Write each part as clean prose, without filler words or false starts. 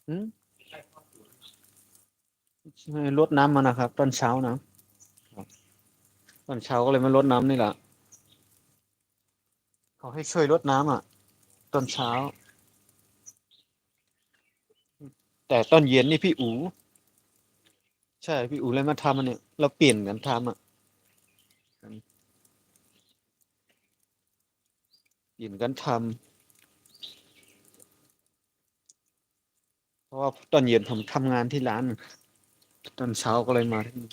อืมให้รดน้ำมันนะครับตอนเช้านะครับตอนเช้าก็เลยมารดน้ำนี่แหละเขาให้ช่วยรดน้ำตอนเช้าแต่ตอนเย็นนี่พี่อู๋ใช่พี่อู๋เลยมาทำมันเนี่ยเราเปลี่ยนกันทำเปลี่ยนกันทำเพราะว่าตอนเย็นผมทำงานที่ร้านตอนเช้าก็เลยมาที่นี่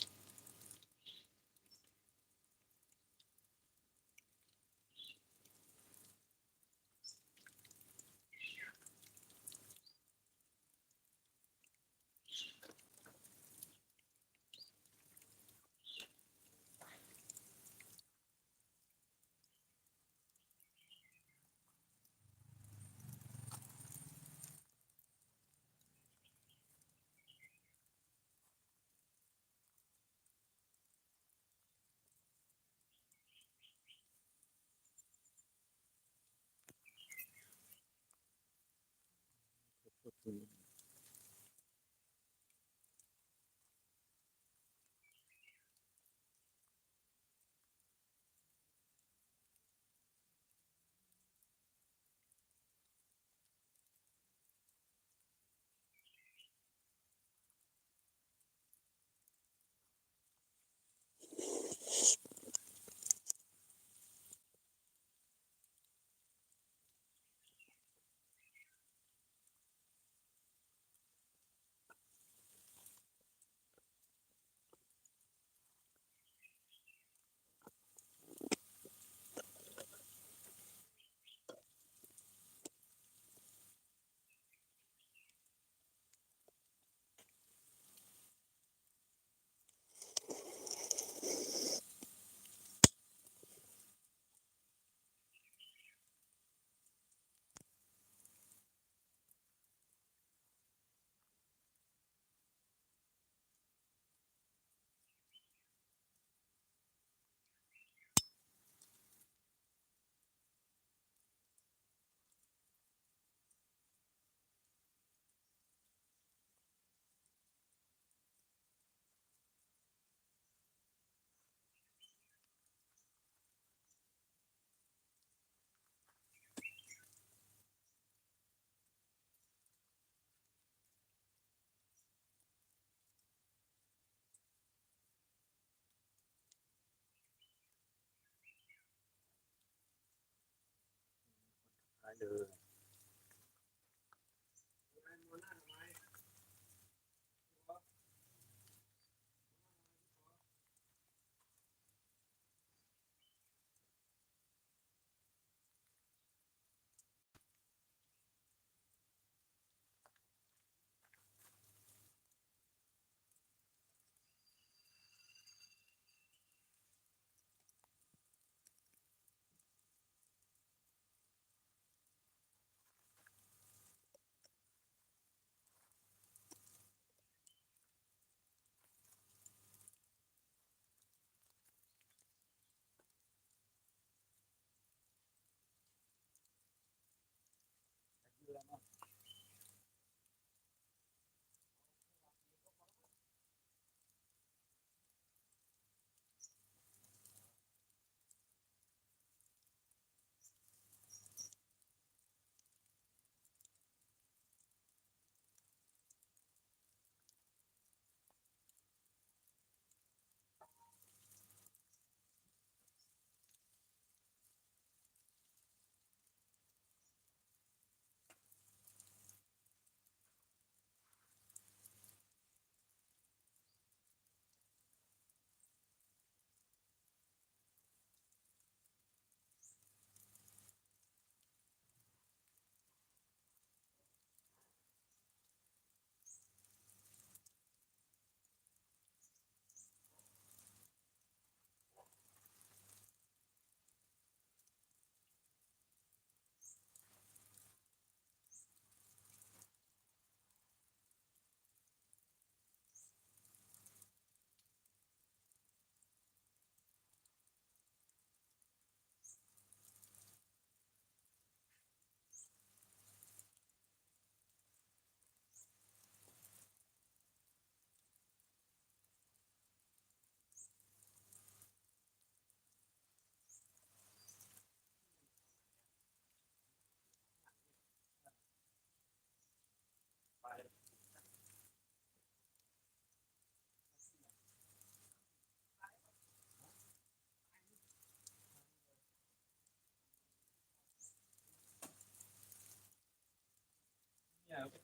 ได้เลย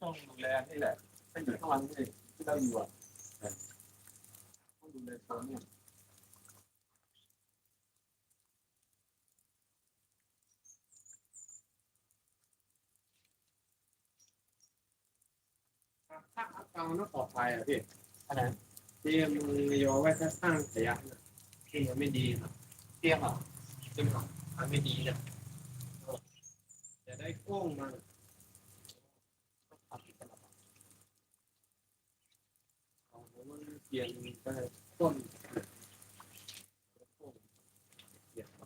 ต้องดูแลนี่แหละถ้าอยู่ข้างหลังที่เราอยู่อ่ะต้องดูแลโซนเนี่ยถ้าเราต้องปลอดภัยอ่ะพี่อันไหนที่มึงโยไว้ข้างขยะที่มันไม่ดีนะเตียงอ่ะที่มันไม่ดีนะจะได้โค้งมาเอามันเปลี่ยนไปต้นเปลี่ยนไป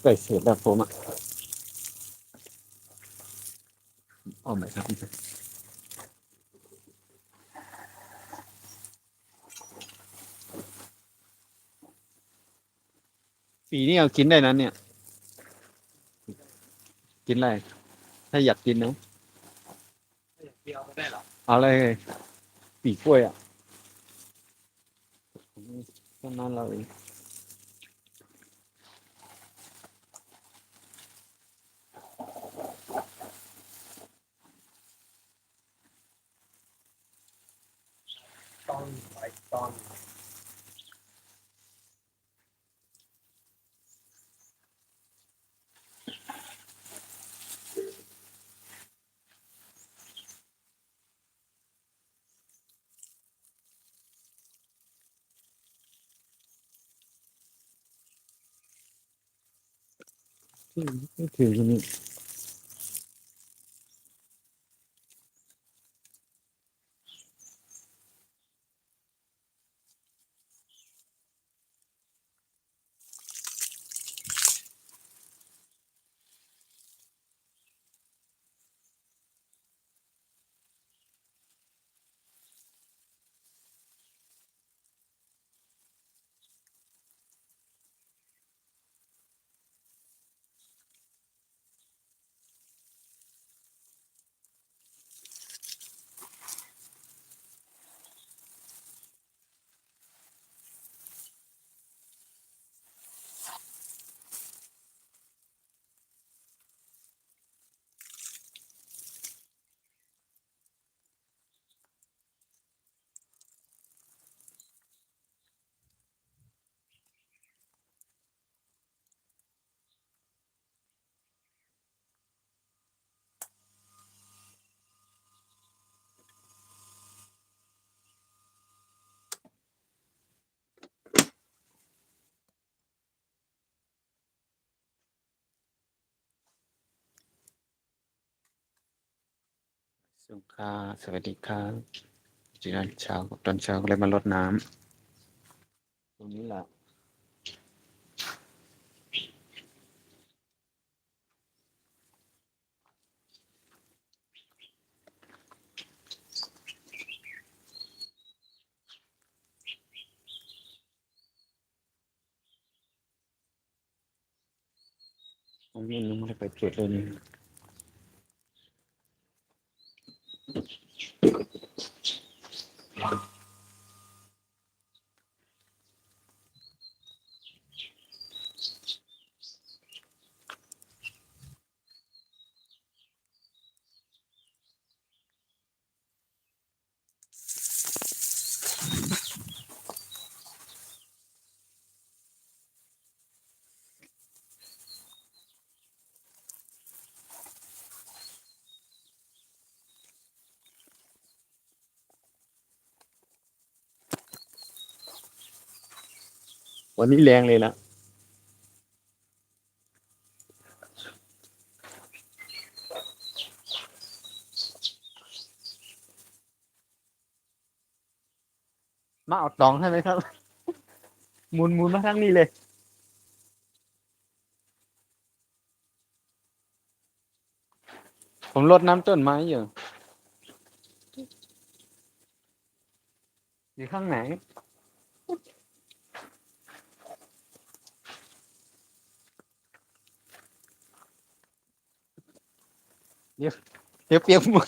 ใกล้เสร็จแล้วผมอ่ะเอาไหมครับปีนี้เอากินได้นั้นเนี่ยกินอะไรถ้าอยากกินนะเดียวก็ได้หรอเอาอะไรปีกล้วยอ่ะประมาณเราเองตอนไปตอน ไม่ถึงคนนี้สวัสดีครับสวัสดีครับจีนันเช้าตอนเช้าก็เลยมารดน้ำตรงนี้แหละตรงนี้ยังไม่ได้ไปเก็บเลยนี่วันนี้แรงเลยนะมาเอาตองให้ไหมครับหมุนมาทางนี้เลยผมรดน้ำต้นไม้อยู่ข้างไหนเดี๋ยวเปียกหมด